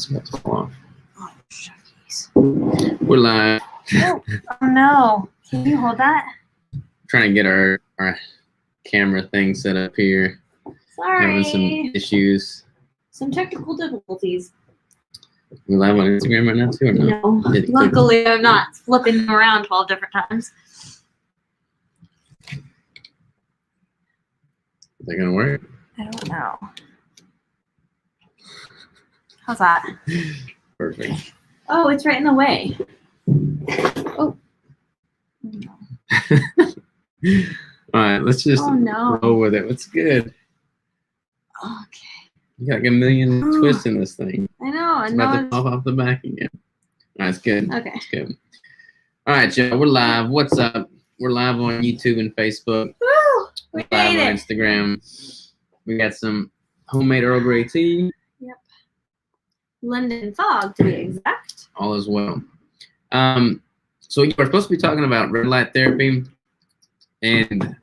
It's about to fall off. Oh, shuckies. We're live. Oh no. Can you hold that? Trying to get our camera thing set up here. Sorry. Having some issues. Some technical difficulties. We live on Instagram right now too, or no? No. Luckily, I'm not flipping them around 12 different times. Is that gonna work? I don't know. How's that? Perfect. Oh, it's right in the way. Oh. No. All right, let's just roll with it. What's good? Okay. You got like a million twists in this thing. I know. It's about to pop off the back again. All right, it's good. Okay. It's good. All right, Joe, we're live. What's up? We're live on YouTube and Facebook. Woo! We Live made on it. Instagram. We got some homemade Earl Grey tea. Yep. London fog, to be exact. All as well. So we're supposed to be talking about red light therapy, and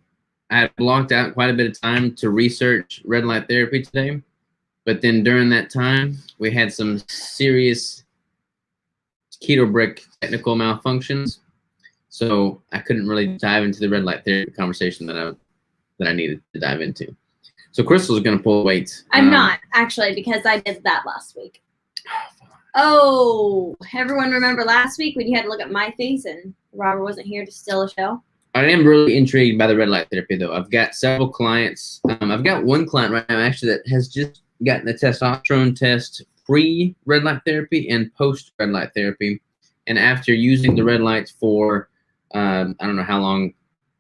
I had blocked out quite a bit of time to research red light therapy today. But then during that time, we had some serious keto brick technical malfunctions. So I couldn't really dive into the red light therapy conversation that I needed to dive into. So Crystal's going to pull weight. I'm not, actually, because I did that last week. Oh, everyone remember last week when you had to look at my face and Robert wasn't here to steal a show? I am really intrigued by the red light therapy, though. I've got several clients. I've got one client right now, actually, that has just gotten the testosterone test pre-red light therapy and post-red light therapy. And after using the red lights for, I don't know how long,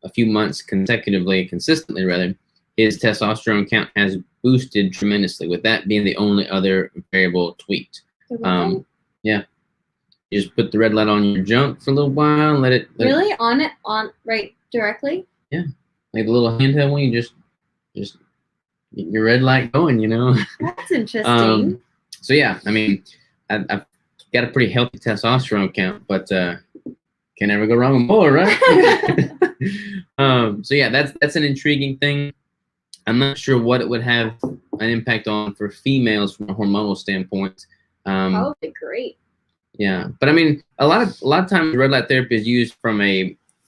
a few months consistently rather, his testosterone count has boosted tremendously, with that being the only other variable tweaked. Yeah. You just put the red light on your junk for a little while, let it really on right directly? Yeah. Like the little handheld one, you just get your red light going, you know. That's interesting. So yeah, I mean, I've got a pretty healthy testosterone count, but can never go wrong with more, right? So yeah, that's an intriguing thing. I'm not sure what it would have an impact on for females from a hormonal standpoint. Probably great. Yeah, but I mean, a lot of times red light therapy is used from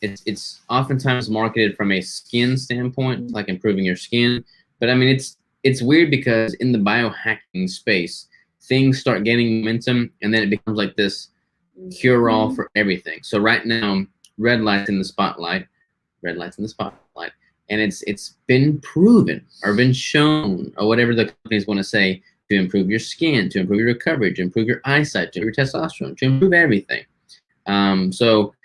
it's oftentimes marketed from a skin standpoint, like improving your skin. But I mean, it's weird because in the biohacking space, things start gaining momentum, and then it becomes like this cure-all for everything. So right now, red lights in the spotlight, and it's been proven or been shown or whatever the companies want to say to improve your skin, to improve your recovery, to improve your eyesight, to improve your testosterone, to improve everything. So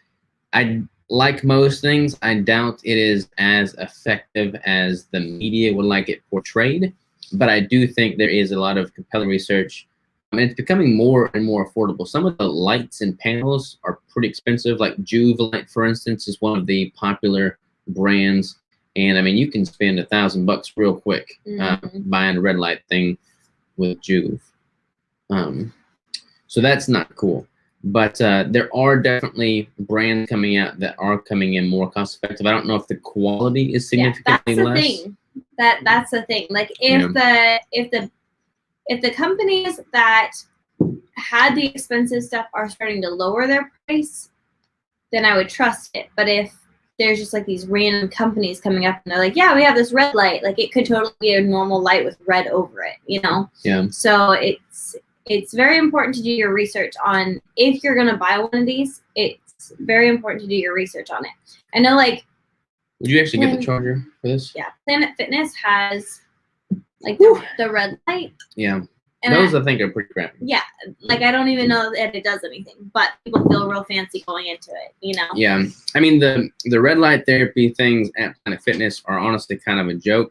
like most things, I doubt it is as effective as the media would like it portrayed, but I do think there is a lot of compelling research. I mean, it's becoming more and more affordable. Some of the lights and panels are pretty expensive, like Juve Light, for instance, is one of the popular brands. And I mean, you can spend $1,000 real quick buying a red light thing with Juve. So that's not cool. But there are definitely brands coming out that are coming in more cost effective. I don't know if the quality is significantly less. That's the thing. Like if the companies that had the expensive stuff are starting to lower their price, then I would trust it. But if there's just like these random companies coming up and they're like, yeah, we have this red light, like it could totally be a normal light with red over it, you know? Yeah. So it's very important to do your research on, if you're going to buy one of these, it's very important to do your research on it. I know, like, would you actually get the charger for this? Yeah. Planet Fitness has like the red light. Yeah. And those I think are pretty crappy. Yeah. Like I don't even know that it does anything, but people feel real fancy going into it, you know? Yeah. I mean, the red light therapy things at Planet Fitness are honestly kind of a joke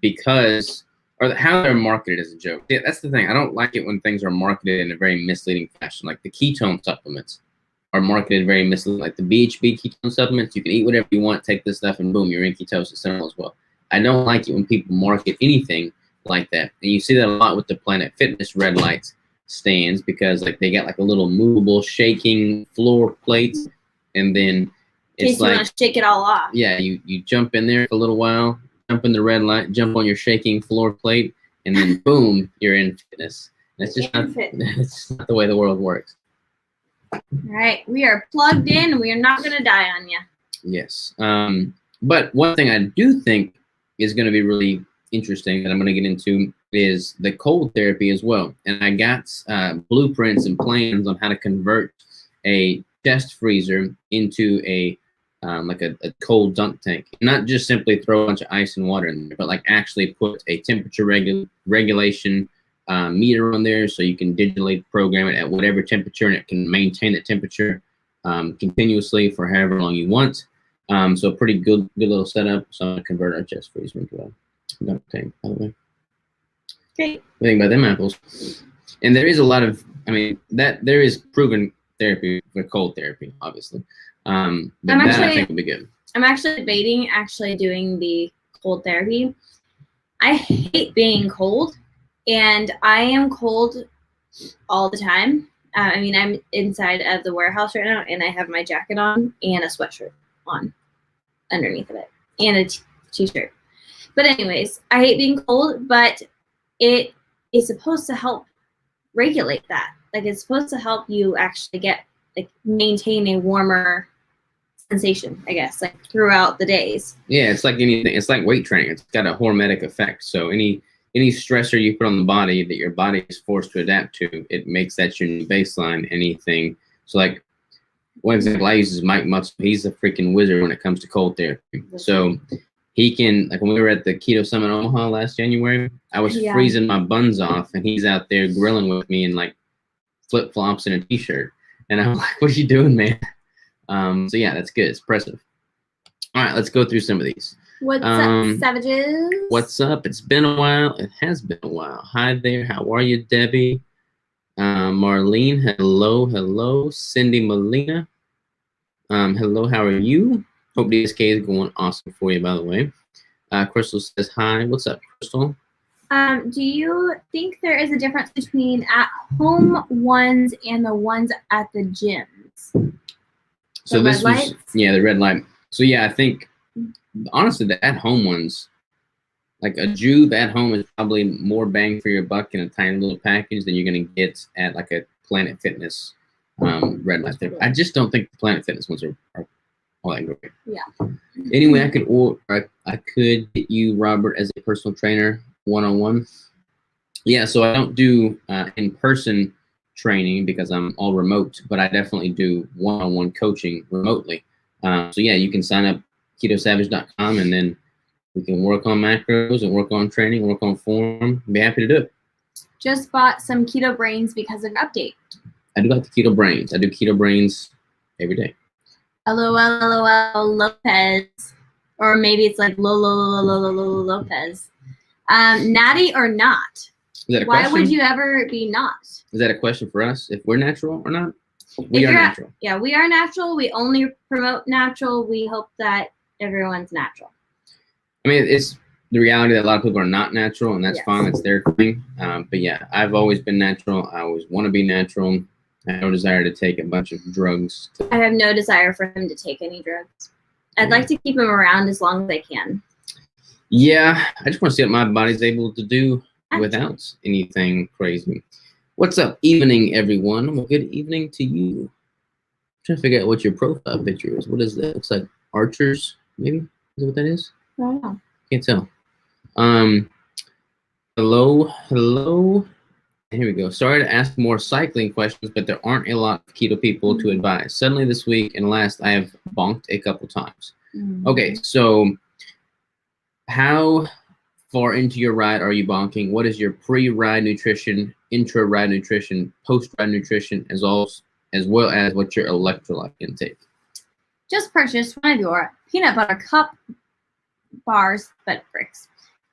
because, or how they're marketed as a joke. Yeah, that's the thing. I don't like it when things are marketed in a very misleading fashion. Like the ketone supplements are marketed very misleading. Like the BHB ketone supplements, you can eat whatever you want, take this stuff, and boom, you're in ketosis as well. I don't like it when people market anything like that. And you see that a lot with the Planet Fitness red lights stands, because like they got like a little movable shaking floor plate, and then it's like, you want to shake it all off. Yeah, you jump in there for a little while, jump in the red light, jump on your shaking floor plate, and then boom, you're in fitness. That's just not, that's not the way the world works. All right, we are plugged in. We are not going to die on you. Yes. But one thing I do think is going to be really interesting that I'm going to get into is the cold therapy as well. And I got blueprints and plans on how to convert a chest freezer into a like a cold dunk tank. Not just simply throw a bunch of ice and water in there, but like actually put a temperature regulation meter on there, so you can digitally program it at whatever temperature, and it can maintain the temperature continuously for however long you want. So a pretty good little setup. So I'm gonna convert our chest freezer into a dunk tank, by the way. Great. What do you think about them apples? And there is a lot of, I mean, that there is proven therapy for cold therapy, obviously. But I think would be good. I'm actually debating doing the cold therapy. I hate being cold, and I am cold all the time. I mean, I'm inside of the warehouse right now, and I have my jacket on and a sweatshirt on underneath of it, and a t-shirt. But anyways, I hate being cold, but it is supposed to help regulate that. Like, it's supposed to help you actually maintain a warmer sensation, I guess, like throughout the days. Yeah, it's like anything. It's like weight training. It's got a hormetic effect. So any stressor you put on the body that your body is forced to adapt to, it makes that your new baseline. Anything. So like one example I use is Mike Muscle. He's a freaking wizard when it comes to cold therapy. So he can, like when we were at the Keto Summit in Omaha last January, I was freezing my buns off, and he's out there grilling with me in like flip flops and a t-shirt. And I'm like, "What are you doing, man?" So yeah, that's good. It's impressive. All right, let's go through some of these. What's up, savages? What's up? It's been a while. It has been a while. Hi there. How are you, Debbie? Marlene, hello. Cindy Molina, hello. How are you? Hope DSK is going awesome for you, by the way. Crystal says hi. What's up, Crystal? Do you think there is a difference between at-home ones and the ones at the gyms? So this was, the red light. So yeah, I think honestly the at-home ones, like a Juve at home is probably more bang for your buck in a tiny little package than you're gonna get at like a Planet Fitness red light therapy. I just don't think the Planet Fitness ones are all that great. Yeah. Anyway, I could get you, Robert, as a personal trainer one-on-one. Yeah, so I don't do in-person training because I'm all remote, but I definitely do one-on-one coaching remotely. So yeah, you can sign up ketosavage.com, and then we can work on macros and work on training, work on form. Be happy to do it. Just bought some Keto Brains because of an update. I do like the Keto Brains. I do Keto Brains every day. LOL Lopez, or maybe it's like Lopez. Natty or not? Is that a Why question? would you ever be not? Is that a question for us? If we're natural or not? We are natural. Yeah, we are natural. We only promote natural. We hope that everyone's natural. I mean, it's the reality that a lot of people are not natural, and that's fine. It's their thing. But yeah, I've always been natural. I always want to be natural. I have no desire to take a bunch of drugs. I have no desire for him to take any drugs. I'd like to keep him around as long as I can. Yeah, I just want to see what my body's able to do without anything crazy. What's up, evening, everyone? Well, good evening to you. I'm trying to figure out what your profile picture is. What is that? Looks like archers, maybe? Is that what that is? I don't know. Can't tell. Hello. Here we go. Sorry to ask more cycling questions, but there aren't a lot of keto people to advise. Suddenly this week and last, I have bonked a couple times. Okay, so how far into your ride are you bonking? What is your pre-ride nutrition, intra-ride nutrition, post-ride nutrition, as well as what's your electrolyte intake? Just purchased one of your peanut butter cup bars, fed bricks.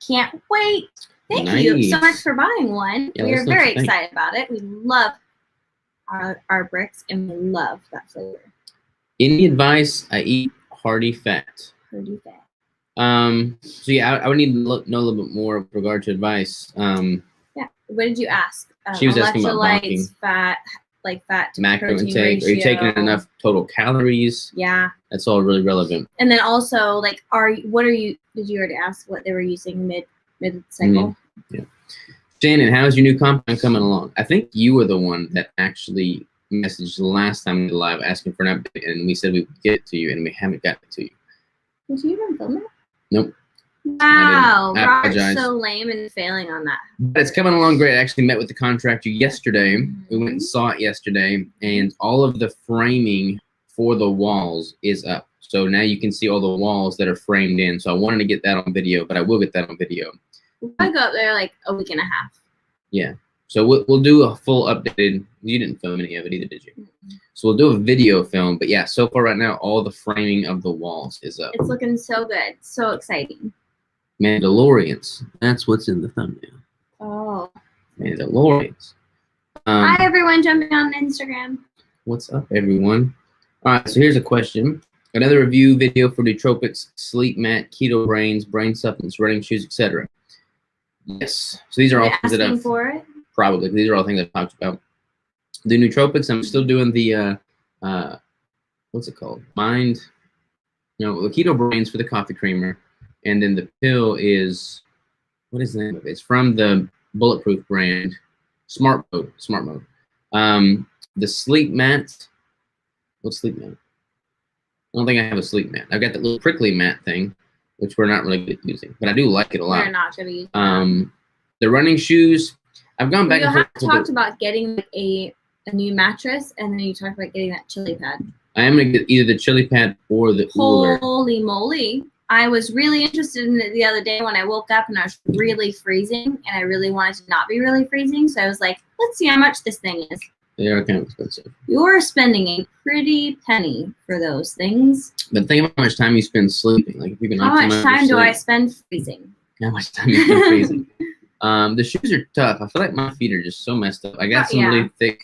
Can't wait. Thank you so much for buying one. Yeah, we are very excited about it. We love our bricks, and we love that flavor. Any advice? I eat hearty fat. Hearty fat. So yeah, I would need to know a little bit more with regard to advice. Yeah. What did you ask? She was asking about bonking. Fat, like fat to macro protein intake. ratio. Are you taking enough total calories? Yeah. That's all really relevant. And then also, like, did you already ask what they were using mid cycle? Yeah. Shannon, how's your new compound coming along? I think you were the one that actually messaged the last time we did live asking for an update, and we said we would get it to you, and we haven't gotten it to you. Did you even film it? Nope. Wow, I Robert's apologize. so lame and failing on that. But it's coming along great. I actually met with the contractor yesterday. We went and saw it yesterday, and all of the framing for the walls is up. So now you can see all the walls that are framed in. So I wanted to get that on video, but I will get that on video. I go up there like a week and a half. Yeah. So we'll do a full updated. You didn't film any of it either, did you? So we'll do a video film. But yeah, so far right now, all the framing of the walls is up. It's looking so good. So exciting. Mandalorians. That's what's in the thumbnail. Oh. Mandalorians. Hi, everyone jumping on Instagram. What's up, everyone? All right, so here's a question. Another review video for nootropics, sleep mat, keto brains, brain supplements, running shoes, etc. Yes. So these are all things that I've for it? probably. These are all things I've talked about. The nootropics, I'm still doing the what's it called? The keto brains for the coffee creamer. And then the pill is, what is the name of it? It's from the Bulletproof brand, Smart Mode. The sleep mat. What sleep mat? I don't think I have a sleep mat. I've got that little prickly mat thing, which we're not really good at using, but I do like it a lot. We're not going to use that. The running shoes, I've gone back and forth. You talked about getting like a new mattress, and then you talked about getting that chili pad. I am going to get either the chili pad or the cooler. Holy moly. I was really interested in it the other day when I woke up and I was really freezing, and I really wanted to not be really freezing. So I was like, let's see how much this thing is. They are kind of expensive. You're spending a pretty penny for those things. But think of how much time you spend sleeping. Like if you can how much time do I spend freezing? How much time you spend freezing? The shoes are tough. I feel like my feet are just so messed up. I got some really thick,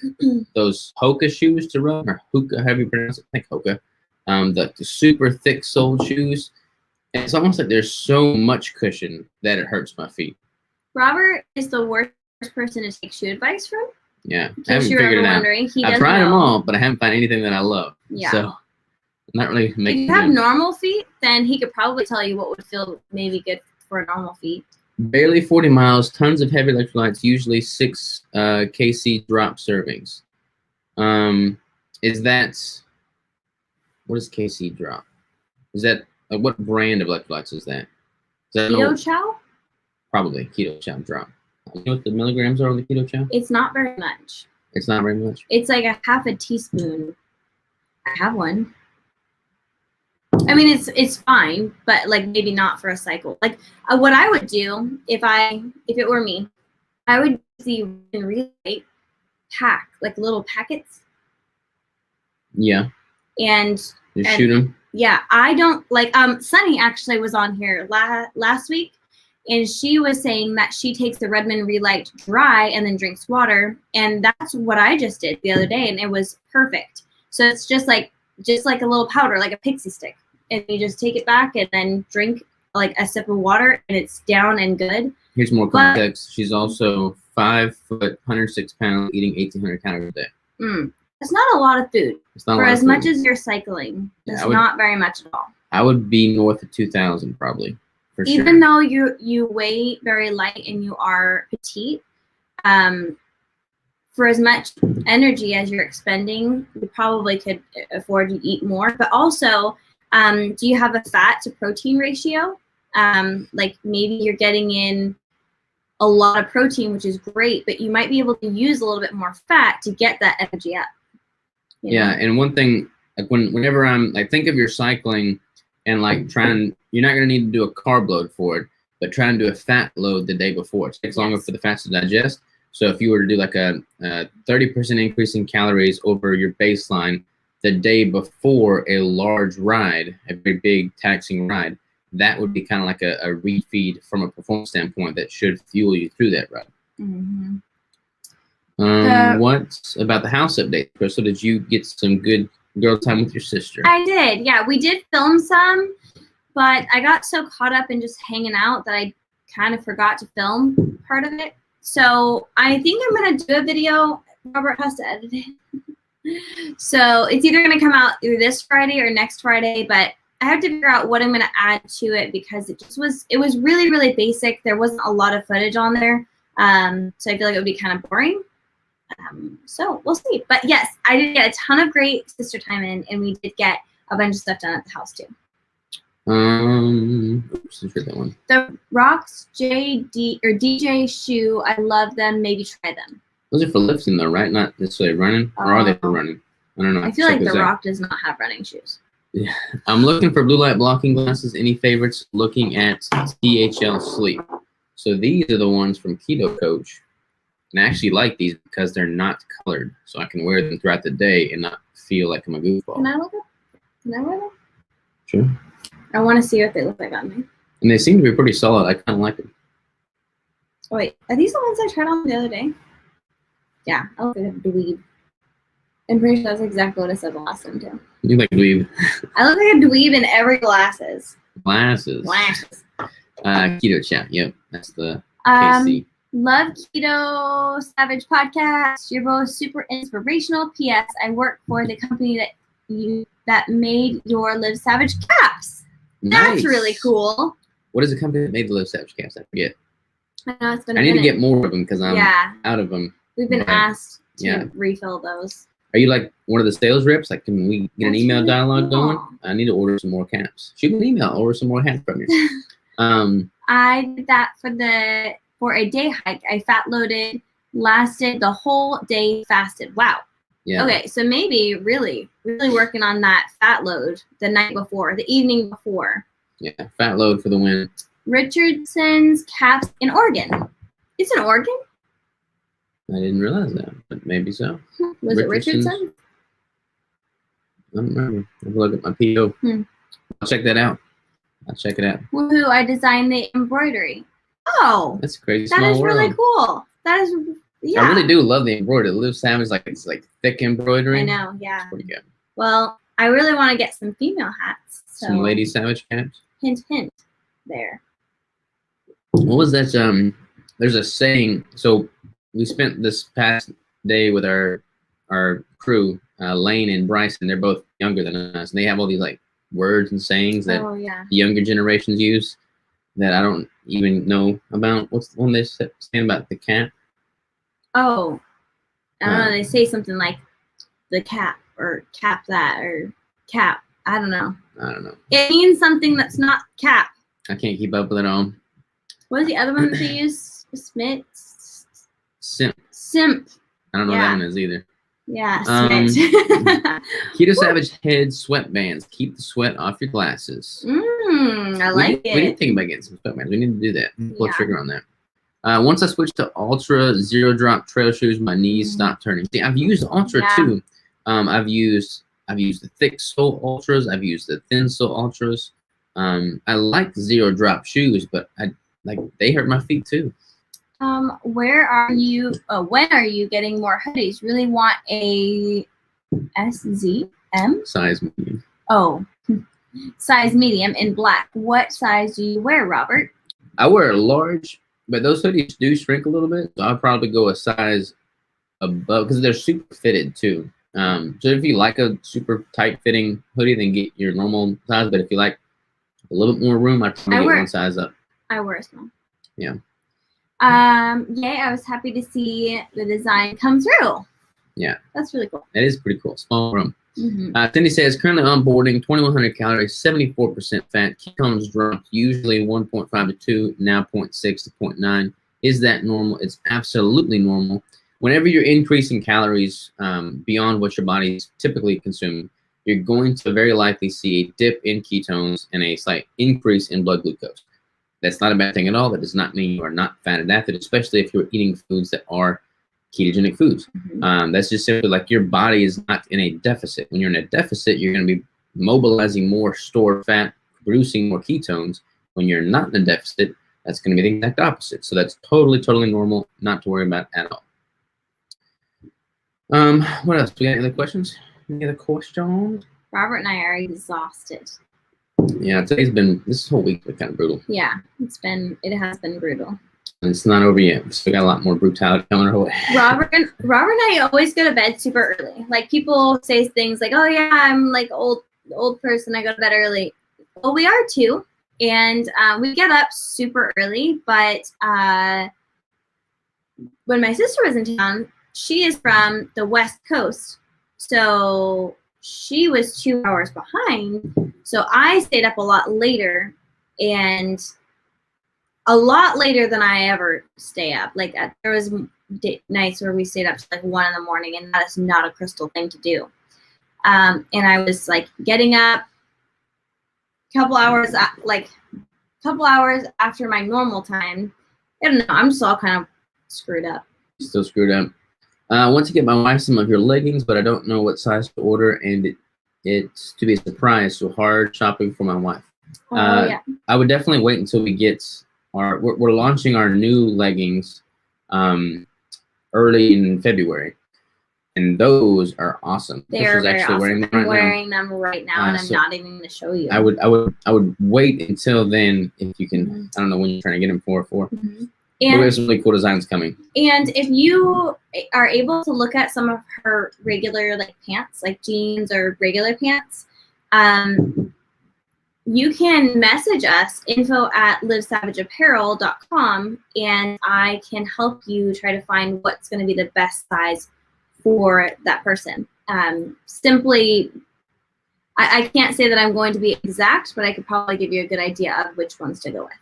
those Hoka shoes to run, or Hoka, however you pronounce it. I think Hoka. The super thick soled shoes. And it's almost like there's so much cushion that it hurts my feet. Robert is the worst person to take shoe advice from. Yeah, I haven't figured it out. I've tried them all, but I haven't found anything that I love. Yeah. So I'm not really making. If you have normal feet, then he could probably tell you what would feel maybe good for normal feet. Barely 40 miles, tons of heavy electrolytes, usually 6 kc drop servings. Is that, what is kc drop? Is that, what brand of electrolytes is that? Keto Chow? Probably Keto Chow drop. You know what the milligrams are on the Keto Chow? It's not very much. It's not very much? It's like a half a teaspoon. I have one. I mean, it's fine, but like maybe not for a cycle. Like what I would do if it were me, I would see relay pack, like little packets. Yeah. And shoot them. Yeah, I don't like. Sunny actually was on here last week, and she was saying that she takes the Redmond Relight dry and then drinks water, and that's what I just did the other day, and it was perfect. So it's just like a little powder, like a pixie stick, and you just take it back and then drink like a sip of water, and it's down and good. Here's more context. She's also 5 foot, 106 pounds, eating 1,800 calories a day. It's not a lot of food. For as much as you're cycling, it's not very much at all. I would be north of 2,000 probably, for sure. Even though you weigh very light and you are petite, for as much energy as you're expending, you probably could afford to eat more. But also, do you have a fat to protein ratio? Like maybe you're getting in a lot of protein, which is great, but you might be able to use a little bit more fat to get that energy up. Yeah, and one thing, like whenever I'm like, think of your cycling and like you're not gonna need to do a carb load for it, but try and do a fat load the day before. It takes longer for the fats to digest. So if you were to do like a 30% increase in calories over your baseline the day before a large ride, a very big taxing ride, that would be kind of like a refeed from a performance standpoint that should fuel you through that ride. Mm-hmm. What about the house update, Crystal? Did you get some good girl time with your sister? I did. Yeah, we did film some, but I got so caught up in just hanging out that I kind of forgot to film part of it. So I think I'm going to do a video. Robert has to edit it. So it's either going to come out either this Friday or next Friday, but I have to figure out what I'm going to add to it because it was really, really basic. There wasn't a lot of footage on there. So I feel like it would be kind of boring. So we'll see. But yes, I did get a ton of great sister time in, and we did get a bunch of stuff done at the house too. Oops, I forgot that one. The Rocks JD or DJ shoe, I love them. Maybe try them. Those are for lifting though, right? Not necessarily running. Or are they for running? I don't know. I feel like the Rock does not have running shoes. Yeah. I'm looking for blue light blocking glasses. Any favorites? Looking at THL Sleep. So these are the ones from Keto Coach. And I actually like these because they're not colored. So I can wear them throughout the day and not feel like I'm a goofball. Can I look up? Can I wear them? Sure. I want to see what they look like on me. And they seem to be pretty solid. I kind of like them. Oh, wait. Are these the ones I tried on the other day? Yeah. I look like a dweeb. I'm pretty sure that's exactly what I said the last time, too. You like dweeb. I look like a dweeb in every glasses. Glasses. Keto Chat. Yep. That's the KC. Love Keto Savage podcast. You're both super inspirational. P.S. I work for the company that made your Live Savage caps. That's really cool. What is the company that made the Live Savage caps? I forget. I know it's been. I need to get more of them because I'm out of them. We've been asked to refill those. Are you like one of the sales reps? Like, can we get an email dialogue going? I need to order some more caps. Shoot me an email. Order some more hats from you. I did that for a day hike. I fat loaded, lasted the whole day, fasted. Wow. Yeah. Okay, so maybe really working on that fat load the night before, the evening before. Yeah, fat load for the win. Richardson's caps in Oregon. It's in Oregon? I didn't realize that, but maybe so. Was it Richardson? I don't remember. I'll look at my PO. I'll check that out. I'll check it out. Woohoo, I designed the embroidery. Oh. That's crazy. That is really cool. That is, yeah. I really do love the embroidery. Live Savage, it's like thick embroidery. I know, yeah. It's pretty good. Well, I really want to get some female hats. So. Some Lady Savage caps? Hint, hint. There. What was that? There's a saying. So we spent this past day with our crew, Lane and Bryson. They're both younger than us, and they have all these like words and sayings that the younger generations use that I don't even know about. What's the one they saying about the cat? Oh, I don't know. They say something like the cap or cap that or cap. I don't know. It means something that's not cap. I can't keep up with it all. What is the other one that they use? Simp. I don't know what that one is either. Yeah, Keto Savage head sweatbands. Keep the sweat off your glasses. I like it. We need to think about getting some sweatbands. We need to do that. Pull the trigger on that. Once I switched to Ultra Zero Drop trail shoes, my knees stopped turning. See, I've used Ultra too. I've used the thick sole Ultras. I've used the thin sole Ultras. I like Zero Drop shoes, but they hurt my feet too. Where are you? When are you getting more hoodies? Really want a SZM? Size medium. Oh, size medium in black. What size do you wear, Robert? I wear a large, but those hoodies do shrink a little bit. So I'll probably go a size above because they're super fitted too. So if you like a super tight fitting hoodie, then get your normal size. But if you like a little bit more room, I'd probably get one size up. I wear a small. Yeah. Yay, I was happy to see the design come through. Yeah. That's really cool. That is pretty cool. Small room. Cindy says, currently onboarding, 2,100 calories, 74% fat, ketones dropped, usually 1.5 to 2, now 0.6 to 0.9. Is that normal? It's absolutely normal. Whenever you're increasing calories beyond what your body's typically consuming, you're going to very likely see a dip in ketones and a slight increase in blood glucose. That's not a bad thing at all. That does not mean you are not fat adapted, especially if you're eating foods that are ketogenic foods. That's just simply like your body is not in a deficit. When you're in a deficit, you're going to be mobilizing more stored fat, producing more ketones. When you're not in a deficit, that's going to be the exact opposite. So that's totally normal, not to worry about at all. What else? We got any other questions? Any other questions? Robert and I are exhausted. Yeah, this whole week's been kind of brutal. Yeah, it has been brutal. And it's not over yet. We still got a lot more brutality coming our way. Robert and I always go to bed super early. Like people say things like, "Oh yeah, I'm like old person. I go to bed early." Well, we are too, and we get up super early. But when my sister was in town, she is from the West Coast. So she was 2 hours behind. So I stayed up a lot later, and a lot later than I ever stay up. Like there was nights where we stayed up to like 1 a.m, and that is not a Crystal thing to do. And I was like getting up a couple hours after my normal time. I don't know. I'm just all kind of screwed up. Still screwed up. I want to get my wife some of your leggings, but I don't know what size to order, and it's to be a surprise, so hard shopping for my wife. Yeah. I would definitely wait until we get we're launching our new leggings early in February, and those are awesome. They're very actually awesome. I'm wearing them right now, and I'm not even going to show you. I would wait until then if you can. Mm-hmm. I don't know when you're trying to get them for. Mm-hmm. And but we have some really cool designs coming. And if you are able to look at some of her regular like pants, like jeans or regular pants, you can message us, info@livesavageapparel.com, and I can help you try to find what's going to be the best size for that person. Simply, I can't say that I'm going to be exact, but I could probably give you a good idea of which ones to go with.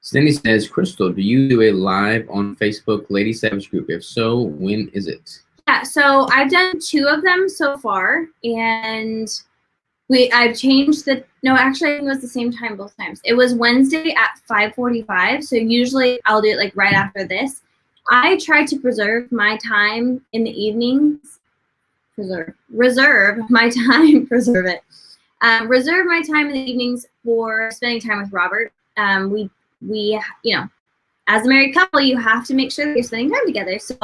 Cindy says, Crystal, do you do a live on Facebook Lady Savage group? If so, when is it? Yeah, so I've done 2 of them so far, and I've changed no, actually I think it was the same time both times. It was Wednesday at 5:45, so usually I'll do it like right after this. I try to preserve my time in the evenings. Reserve my time in the evenings for spending time with Robert. We, as a married couple, you have to make sure that you're spending time together. So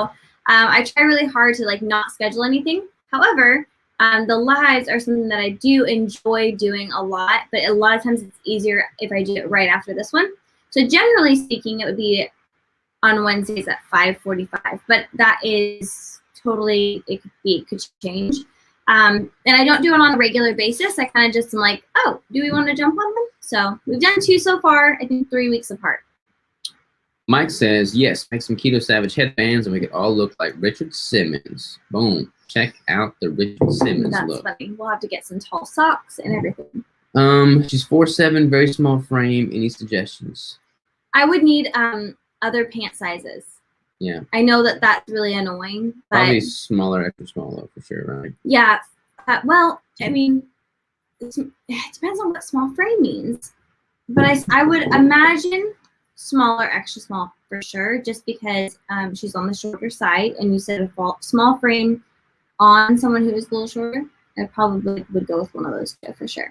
I try really hard to like not schedule anything. However, the lives are something that I do enjoy doing a lot, but a lot of times it's easier if I do it right after this one. So generally speaking, it would be on Wednesdays at 5:45, but that is totally, it could change. And I don't do it on a regular basis. I kind of just am like, oh, do we want to jump on them? So we've done 2 so far, I think 3 weeks apart. Mike says, yes, make some Keto Savage headbands and make it all look like Richard Simmons. Boom. Check out the Richard Simmons look. That's funny. We'll have to get some tall socks and everything. She's 4'7", very small frame. Any suggestions? I would need other pant sizes. Yeah. I know that that's really annoying. But probably smaller, extra small though, for sure, right? Yeah. Well, I mean, it depends on what small frame means. But I would imagine smaller, extra small for sure, just because she's on the shorter side, and you said a small frame on someone who is a little shorter. I probably would go with one of those 2 for sure.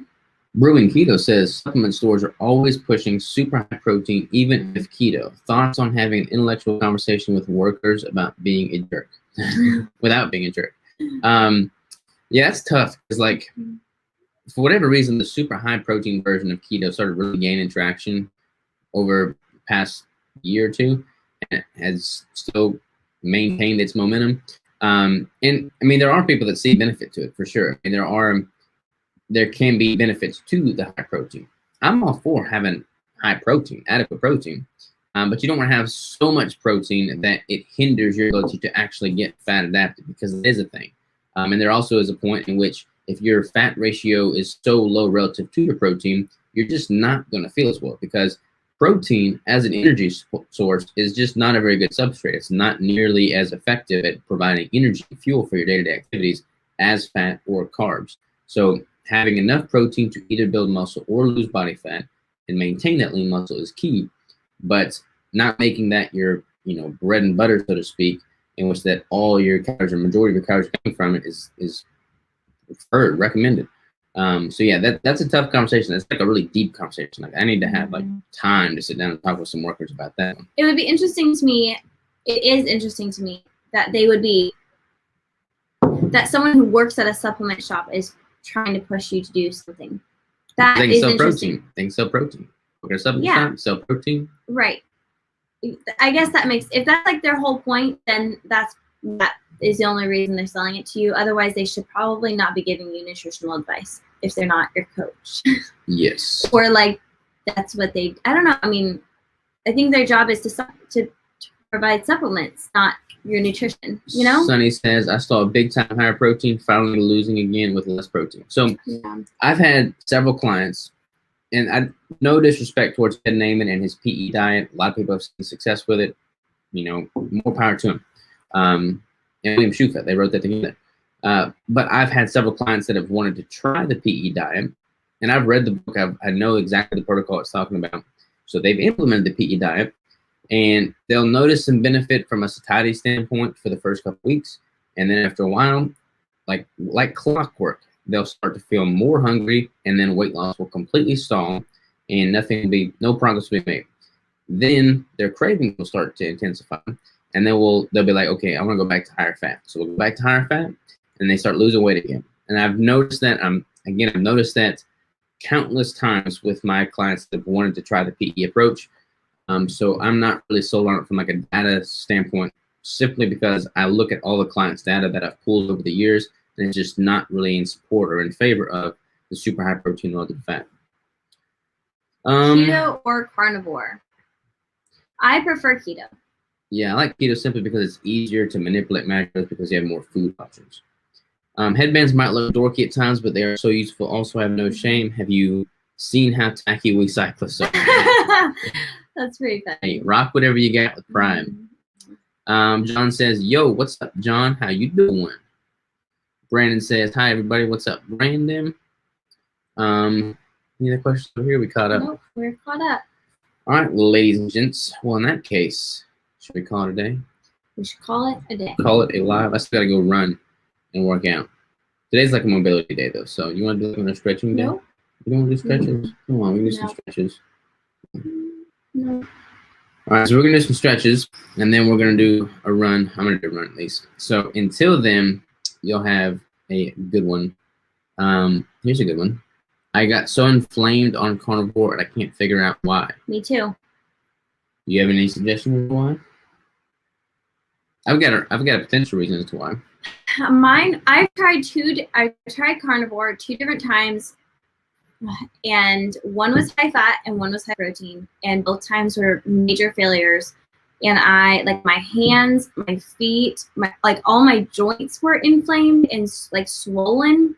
Brewing Keto says supplement stores are always pushing super high protein, even if keto. Thoughts on having an intellectual conversation with workers about being a jerk without being a jerk? Yeah, it's tough because, like, for whatever reason, the super high protein version of keto started really gaining traction over the past year or 2, and it has still maintained its momentum. And I mean, there are people that see benefit to it for sure. I mean, there can be benefits to the high protein. I'm all for having high protein, adequate protein, but you don't want to have so much protein that it hinders your ability to actually get fat adapted, because it is a thing. And there also is a point in which if your fat ratio is so low relative to your protein, you're just not going to feel as well, because protein as an energy source is just not a very good substrate. It's not nearly as effective at providing energy fuel for your day-to-day activities as fat or carbs. So having enough protein to either build muscle or lose body fat and maintain that lean muscle is key, but not making that your bread and butter, so to speak, in which that all your calories or majority of your calories coming from it is preferred, recommended. So yeah, that's a tough conversation. That's like a really deep conversation. Like I need to have like time to sit down and talk with some workers about that one. It would be interesting to me. It is interesting to me that that someone who works at a supplement shop is trying to push you to do something. That they is sell interesting. Protein. They can sell protein. Work at a supplement shop, sell protein. Right. I guess that makes, if that's like their whole point, then that is the only reason they're selling it to you. Otherwise, they should probably not be giving you nutritional advice if they're not your coach. Yes. Or like that's what I don't know. I mean, I think their job is to provide supplements, not your nutrition, you know? Sunny says, I saw a big time higher protein, finally losing again with less protein. So Yeah. I've had several clients, and I no disrespect towards Ted Naiman and his PE diet. A lot of people have seen success with it. You know, more power to him. And William Shufet, they wrote that together. But I've had several clients that have wanted to try the PE diet, and I've read the book. I know exactly the protocol it's talking about. So they've implemented the PE diet, and they'll notice some benefit from a satiety standpoint for the first couple weeks, and then after a while, like clockwork, they'll start to feel more hungry, and then weight loss will completely stall, and no progress will be made. Then their craving will start to intensify, and they'll be like, okay, I want to go back to higher fat. So we'll go back to higher fat, and they start losing weight again. And I've noticed that I've noticed that countless times with my clients that have wanted to try the PE approach. So I'm not really sold on it from like a data standpoint, simply because I look at all the clients' data that I've pulled over the years, and it's just not really in support or in favor of the super high protein relative fat. Keto or carnivore? I prefer keto. Yeah, I like keto simply because it's easier to manipulate macros because you have more food options. Headbands might look dorky at times, but they are so useful. Also, have no shame. Have you seen how tacky we cyclists are? That's pretty funny. Hey, rock whatever you got with Prime. John says, yo, what's up, John? How you doing? Brandon says, hi, everybody. What's up, Brandon? Any other questions over here? We caught up? Nope, we're caught up. All right, ladies and gents. Well, in that case, should we call it a day? We should call it a day. Call it a live. I still got to go run and work out. Today's like a mobility day, though. So you want to do a stretching day? Nope. You don't want to do stretches? Come on, we can do some stretches. No. All right, so we're going to do some stretches, and then we're going to do a run. I'm going to do a run at least. So until then, you'll have a good one. Here's a good one. I got so inflamed on carnivore, and I can't figure out why. Me too. Do you have any suggestions why? I've got a potential reason as to why. Mine, I tried carnivore 2 different times, and one was high fat and one was high protein, and both times were major failures. And I, like, my hands, my feet, all my joints were inflamed and like swollen.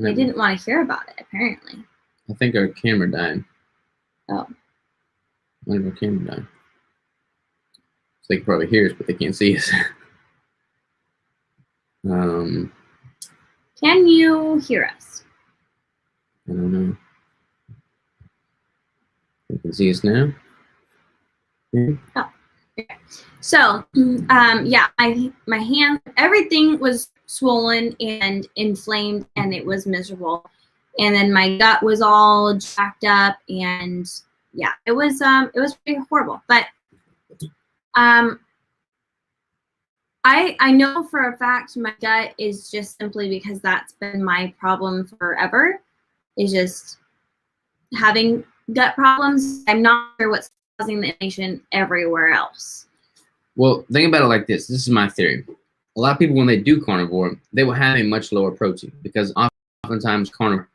I didn't want to hear about it, apparently. I think our camera died. Oh. One of our camera died. So they can probably hear us, but they can't see us. Can you hear us? I don't know. You can see us now. Yeah. Oh, okay. So, yeah, my hand, everything was swollen and inflamed, and it was miserable. And then my gut was all jacked up, and yeah, it was pretty horrible. But I know for a fact my gut is just simply because that's been my problem forever, is just having gut problems. I'm not sure what's causing the inflammation everywhere else. Well, think about it like this. This is my theory. A lot of people, when they do carnivore, they will have a much lower protein because oftentimes carnivore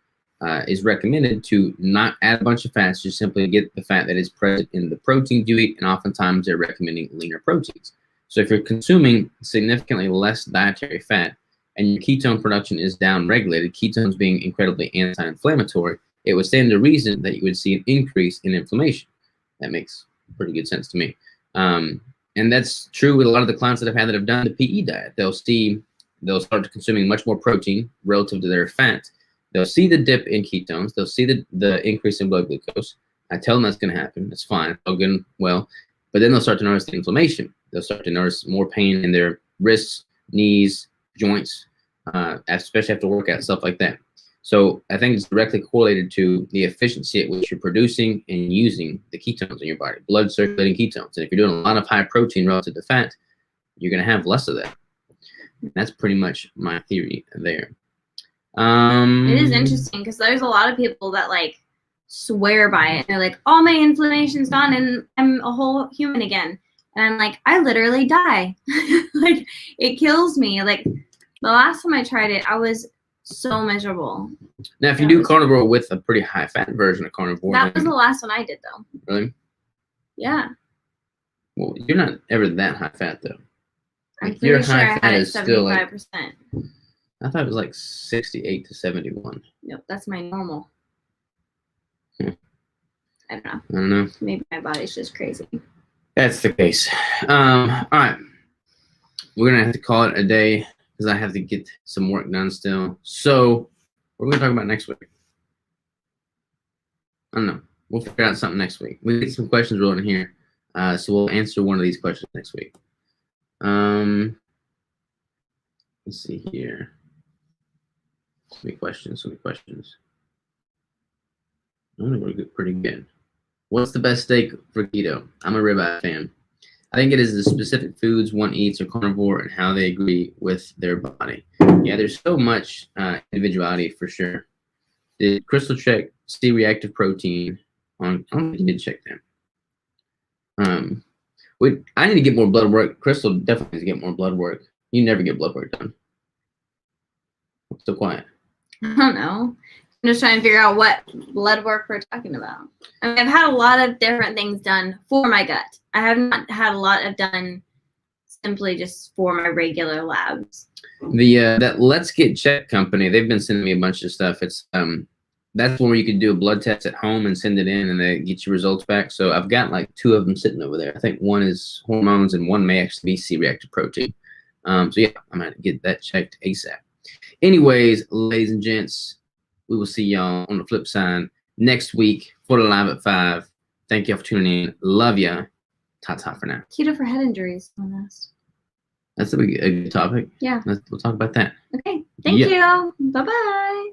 is recommended to not add a bunch of fats, just simply get the fat that is present in the protein you eat, and oftentimes they're recommending leaner proteins. So if you're consuming significantly less dietary fat and your ketone production is down-regulated, ketones being incredibly anti-inflammatory, it would stand to reason that you would see an increase in inflammation. That makes pretty good sense to me. And that's true with a lot of the clients that I've had that have done the PE diet. They'll start consuming much more protein relative to their fat. They'll see the dip in ketones. They'll see the increase in blood glucose. I tell them that's going to happen. That's fine. All good and well. But then they'll start to notice the inflammation. They'll start to notice more pain in their wrists, knees, joints, especially after workout, stuff like that. So I think it's directly correlated to the efficiency at which you're producing and using the ketones in your body, blood circulating ketones. And if you're doing a lot of high protein relative to fat, you're going to have less of that. And that's pretty much my theory there. It is interesting because there's a lot of people that like swear by it. They're like, all my inflammation's gone and I'm a whole human again. And I'm like, I literally die. Like, it kills me. Like, the last time I tried it, I was so miserable. Now, if you do carnivore with a pretty high fat version of carnivore. That was the last one I did, though. Really? Yeah. Well, you're not ever that high fat though. I'm Like, your pretty sure high I fat had it is still like 75%. I thought it was like 68 to 71. Nope, that's my normal. Hmm. I don't know. I don't know. Maybe my body's just crazy. That's the case. All right. We're gonna have to call it a day because I have to get some work done still. So what are we gonna talk about next week? I don't know. We'll figure out something next week. We get some questions rolling here. So we'll answer one of these questions next week. Let's see here. So many questions. I think we're pretty good. What's the best steak for keto? I'm a ribeye fan. I think it is the specific foods one eats or carnivore and how they agree with their body. Yeah, there's so much individuality for sure. Did Crystal check C-reactive protein on? I don't think you did check that. I need to get more blood work. Crystal definitely needs to get more blood work. You never get blood work done. I'm so quiet. I don't know. I'm just trying to figure out what blood work we're talking about. I mean, I've had a lot of different things done for my gut. I have not had a lot of done simply just for my regular labs. That Let's Get Checked company, they've been sending me a bunch of stuff. It's that's where you can do a blood test at home and send it in, and they get your results back. So I've got like 2 of them sitting over there. I think one is hormones, and one may actually be C-reactive protein. So yeah, I'm gonna get that checked ASAP. Anyways, ladies and gents, we will see y'all on the flip side next week for the live at 5. Thank y'all for tuning in. Love ya. Ta-ta for now. Keto for head injuries on this. That's a good topic. Yeah. We'll talk about that. Okay. Thank you. Bye-bye.